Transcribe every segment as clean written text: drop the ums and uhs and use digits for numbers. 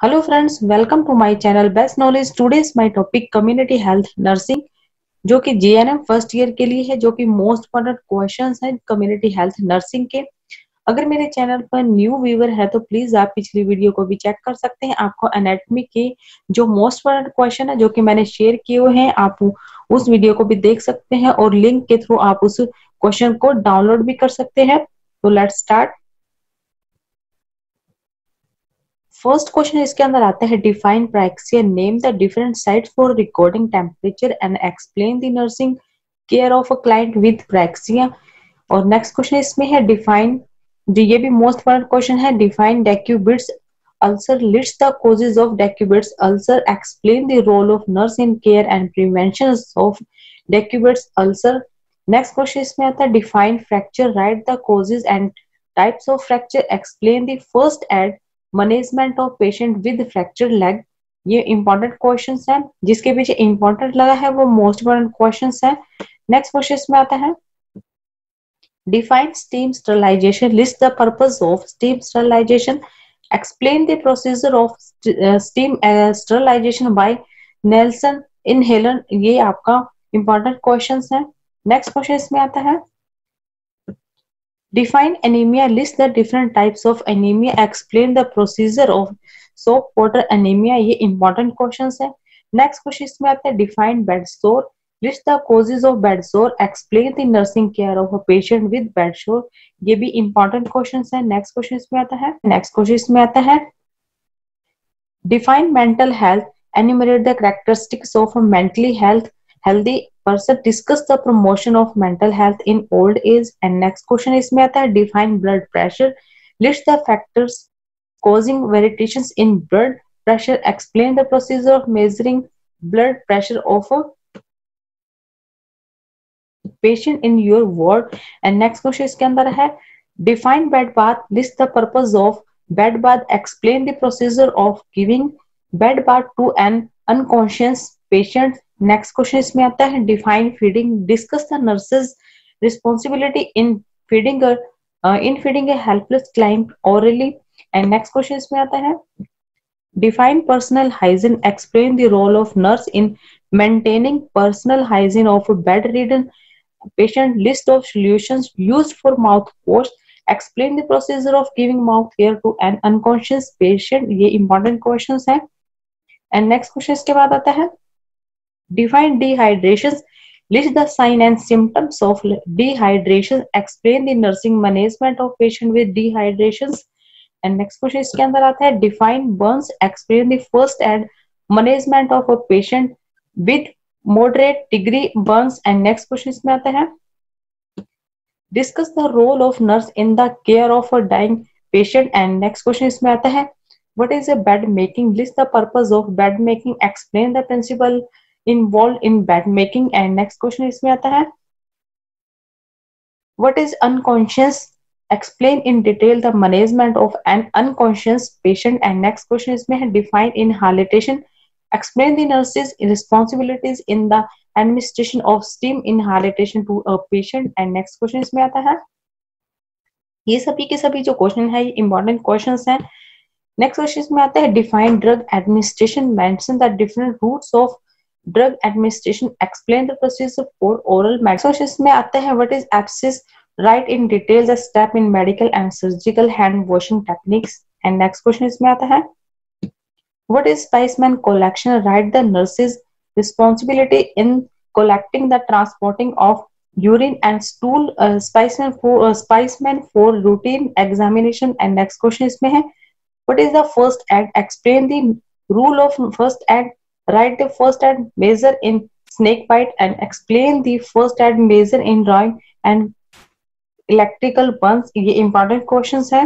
Hello friends, welcome to my channel Best Knowledge. Today's my topic community health nursing जो कि GNM first year के लिए है, जो कि मोस्ट इम्पोर्टेंट क्वेश्चंस हैं कम्युनिटी हेल्थ नर्सिंग के। अगर मेरे चैनल पर न्यू व्यूअर है तो प्लीज आप पिछली वीडियो को भी चेक कर सकते हैं। आपको एनाटॉमी के जो मोस्ट इम्पोर्टेंट क्वेश्चन है जो कि मैंने शेयर किए हुए हैं, आप उस वीडियो को भी देख सकते हैं और लिंक के थ्रू आप उस क्वेश्चन को डाउनलोड भी कर सकते हैं। तो लेट्स स्टार्ट। फर्स्ट क्वेश्चन इसके अंदर आता है define pyrexia, name the different sites for recording temperature and explain the nursing care of a client with pyrexia. और नेक्स्ट क्वेश्चन इसमें है डिफाइन, ये भी मोस्ट इम्पोर्टेंट क्वेश्चन है, define decubitus ulcer, list the causes of decubitus ulcer, explain the role of nurse in care and prevention of decubitus ulcer. Next question इसमें आता है define fracture, write the causes and types of fracture, explain the first aid management of patient with fracture leg. ये important questions हैं, जिसके पीछे important लगा है वो मोस्ट इंपॉर्टेंट क्वेश्चंस हैं। नेक्स्ट क्वेश्चन में आता है define steam sterilization, list the purpose of steam sterilization, explain the procedure of steam sterilization by Nelson inhaler. ये आपका इंपॉर्टेंट क्वेश्चंस हैं। नेक्स्ट क्वेश्चन इसमें आता है define anemia, list the different types of anemia, explain the procedure of soap water anemia। ये important questions है। next question इसमें आता है define bed sore, list the causes of bed sore, explain the nursing care of a patient with bed sore। ये भी important questions है। next question इसमें आता है define mental health, enumerate the characteristics of a mentally healthy person, discuss the promotion of mental health in old age। and next question इसमें आता है define blood pressure, list the factors causing variations in blood pressure, explain the procedure of measuring blood pressure of a patient in your ward। and next question इसके अंदर है define bed bath, list the purpose of bed bath, explain the procedure of giving bed bath to an unconscious patient। Next question इसमें आता है define feeding, discuss the nurses responsibility in feeding a helpless client orally. And next question इसमें आता है define personal hygiene, explain the role of nurse in maintaining personal hygiene of bed ridden patient, list of solutions used for mouth wash, explain the procedure of giving mouth care to an unconscious patient. ये important questions हैं। And next question इसके बाद आता है define dehydration, list the sign and symptoms of dehydration, explain the nursing management of patient with dehydrations। and next question इसके अंदर आता है define burns, explain the first aid management of a patient with moderate degree burns। and next question इसमें आता है discuss the role of nurse in the care of a dying patient। and next question इसमें आता है what is a bed making, list the purpose of bed making, explain the principle involved in bed making। and next question इसमें आता है what is unconscious, explain in detail the management of an unconscious patient। and next question इसमें है define inhalation, explain the nurse's responsibilities in the administration of steam inhalation to a patient। and next question इसमें आता है ये सभी के सभी जो क्वेश्चन है ये इंपॉर्टेंट क्वेश्चंस हैं। नेक्स्ट क्वेश्चन इसमें आता है define drug administration, mention the different routes of drug administration, explain the procedure for oral medicine. इसमें आता है what is abscess, write in detail the step in medical and surgical hand washing techniques. And next question इसमें आता है what is specimen collection, write the nurses responsibility in collecting the transporting of urine and stool, specimen for routine examination। and next question इसमें है what is the first aid, explain the rule of first aid, write the first aid measure in snake bite and explain the first aid measure in drawing and electrical burns। ये important questions है।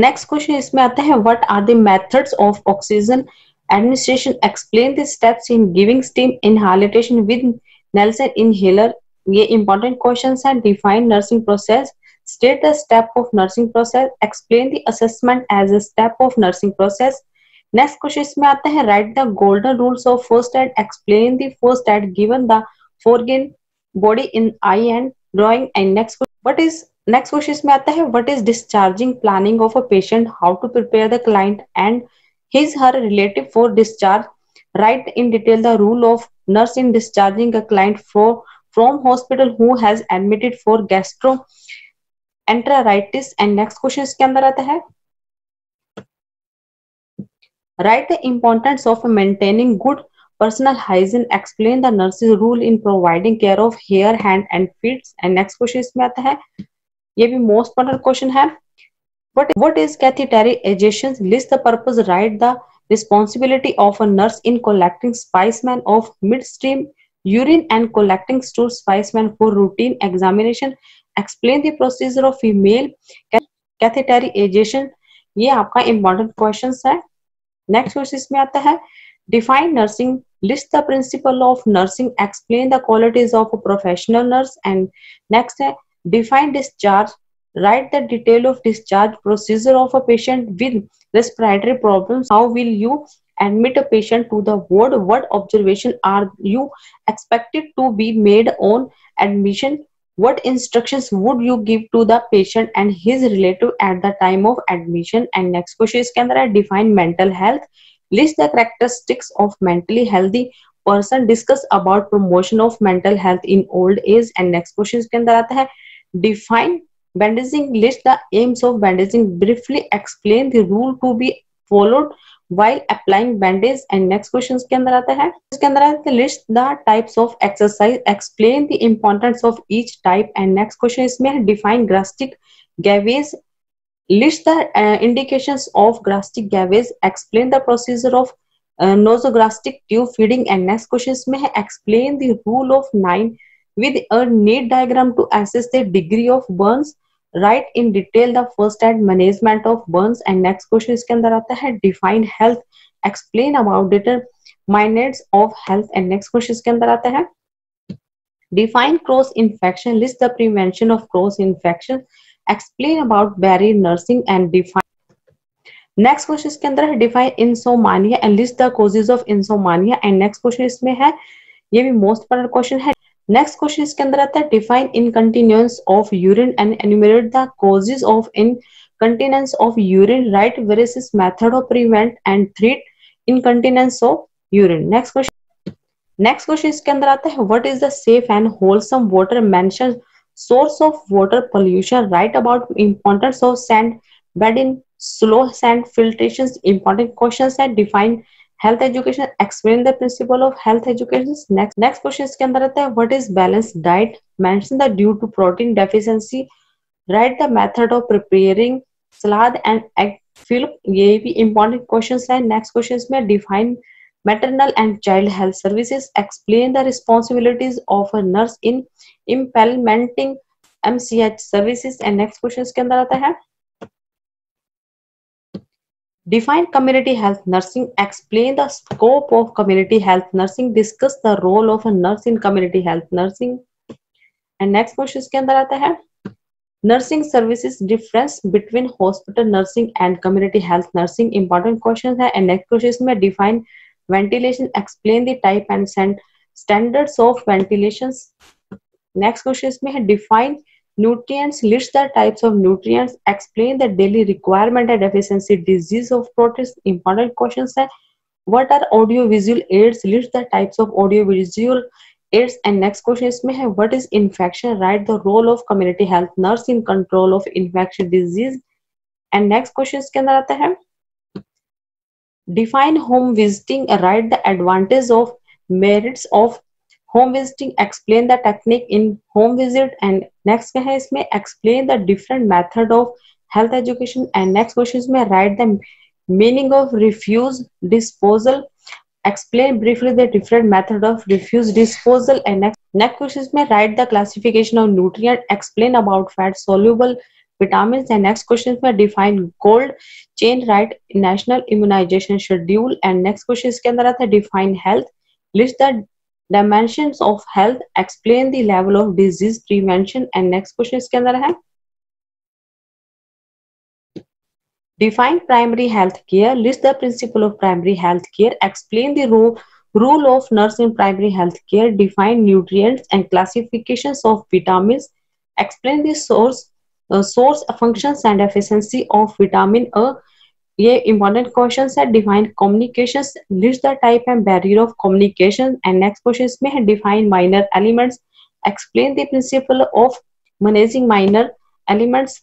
next question इसमें आता है what are the methods of oxygen administration, explain the steps in giving steam inhalation with Nelson inhaler। ये important questions है। define nursing process, state the step of nursing process, explain the assessment as a step of nursing process। Next question इसमें आता है write the golden rules of first aid, explain the first aid given the foreign body in eye and drawing. And next what is next question इसमें आता है what is discharging planning of a patient, how to prepare the client and his her relative for discharge, write in detail the rule of nurse in discharging a client from hospital who has admitted for gastro enteritis. And next question इसके अंदर आता है write the importance of maintaining good personal hygiene, explain the nurse's rule in providing care of hair, hand and feet। And next question इसमें आता है, ये भी most important question है, what is catheterization, list the purpose, write the responsibility of a nurse in collecting specimen of midstream urine and collecting stool specimen for routine examination, explain the procedure of female catheterization। ये आपका important question है। Next question इसमें आता है define nursing, list the principle of nursing, explain the qualities of a professional nurse. And next है define discharge, write the detail of discharge procedure of a patient with respiratory problems, how will you admit a patient to the ward, what observation are you expected to be made on admission, what instructions would you give to the patient and his relative at the time of admission। and next question इसके अंदर है define mental health, list the characteristics of mentally healthy person, discuss about promotion of mental health in old age। and next question इसके अंदर आता है define bandaging, list the aims of bandaging, briefly explain the rule to be followed while applying bandage। and next questions के अंदर आता है, इसके अंदर आता है list the types of exercise, explain the importance of each type। and next question इसमें है define gastric gavage, list the indications of gastric gavage, explain the procedure of nasogastric tube feeding। and next question इसमें है explain the rule of 9 with a need diagram to assess the degree of burns, write in detail the first aid management of burns। and next question इसके अंदर आता है define health, explain about determinants of health। and next question इसके अंदर आता है define cross infection, list the prevention of cross infection, explain about barrier nursing and define। Next question इसके अंदर है define insomnia and list the causes of insomnia. And next question इसमें है, ये भी मोस्ट इंपॉर्टेंट क्वेश्चन है। Next question इसके अंदर आता है define incontinence of urine and enumerate the causes of incontinence of urine, write various method of prevent and treat incontinence of urine. Next question इसके अंदर आता है what is the safe and wholesome water, mention source of water pollution, write about importance of sand bed in slow sand filtration. Important questions है define health education, explain the principle of health education. Next question इसके अंदर आता है what is balanced diet, mention the due to protein deficiency, write the method of preparing salad and egg fill. ये भी important questions है। Next question में define maternal and child health services, explain the responsibilities of a nurse in implementing MCH services। and next question के अंदर आता है define community health nursing, explain the scope of community health nursing, discuss the role of a nurse in community health nursing। and next question के अंदर आता है nursing services, difference between hospital nursing and community health nursing। important questions है। and next question में define ventilation, explain the type and standards of ventilations। next question में है define nutrients, list the types of nutrients, explain the daily requirement and deficiency disease of protists। important questions है what are audiovisual aids, list the types of audiovisual aids। and next question इसमें है what is infection, write the role of community health nurse in control of infectious disease। and next question के अंदर आता है define home visiting, write the advantage of merits of home visiting, explain the technique in home visit। and next क्या है इसमें explain the different method of health education। and next question में write the meaning of refuse disposal, explain briefly the different method of refuse disposal। and next question में write the classification of nutrient, explain about fat soluble vitamins। and next question में define cold chain, write national immunization schedule। and next question इसके अंदर आता है define health, list the dimensions of health, explain the level of disease prevention। and next question इसके अंदर है define primary health care, list the principle of primary health care, explain the role of nurse in primary health care, define nutrients and classifications of vitamins, explain the source source, functions and efficiency of vitamin A. ये important questions है. Define communications, list the type and barrier of communication. And next question इसमें है define minor elements, explain the principle of managing minor elements.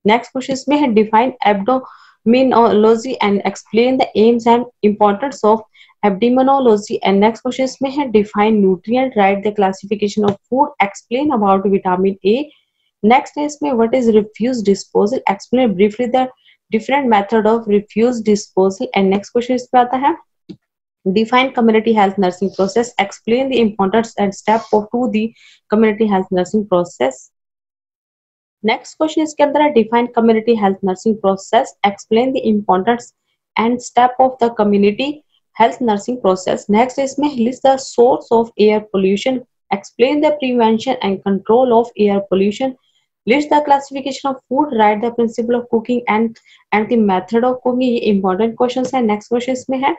Next question इसमें है define abdominology and explain the aims and importance of abdominology. And next question इसमें है define nutrient, write the classification of food, explain about vitamin A. Next is में what is refuse disposal, explain briefly the different method of refuse disposal. And next question इसमें आता है define community health nursing process, explain the importance and step to the community health nursing process. Next question इसके अंदर है define community health nursing process, explain the importance and step of the community health nursing process. Next इसमें list the source of air pollution, explain the prevention and control of air pollution, list the classification of food, write the principle of cooking and the method of cooking. ये important question है. Next question इसमें है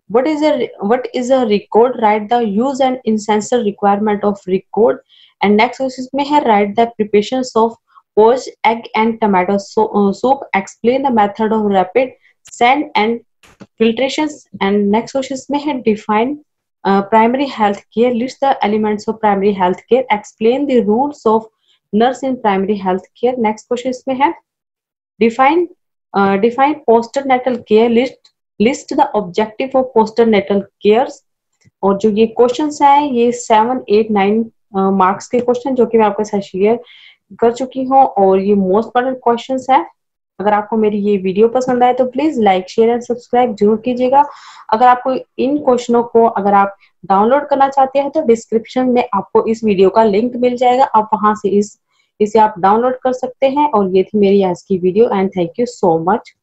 what is a record, write the use and essential requirement of record. And next question में है write the preparations of poached egg and tomato soup, explain the method of rapid sand and filtrations. And next question में है define primary health care, list the elements of primary health care, explain the rules of nurse in primary health care. next question इसमें है define postnatal care, list the objective of postnatal cares. और जो ये questions हैं ये 7, 8, 9 marks के question जो कि मैं आपके साथ शेयर कर चुकी हूँ और ये मोस्ट इंपॉर्टेंट क्वेश्चंस है. अगर आपको मेरी ये वीडियो पसंद आए तो please like, share and subscribe जरूर कीजिएगा. अगर आपको इन क्वेश्चनों को अगर आप डाउनलोड करना चाहते हैं तो डिस्क्रिप्शन में आपको इस वीडियो का लिंक मिल जाएगा, आप वहां से इसे आप डाउनलोड कर सकते हैं. और ये थी मेरी आज की video and thank you so much.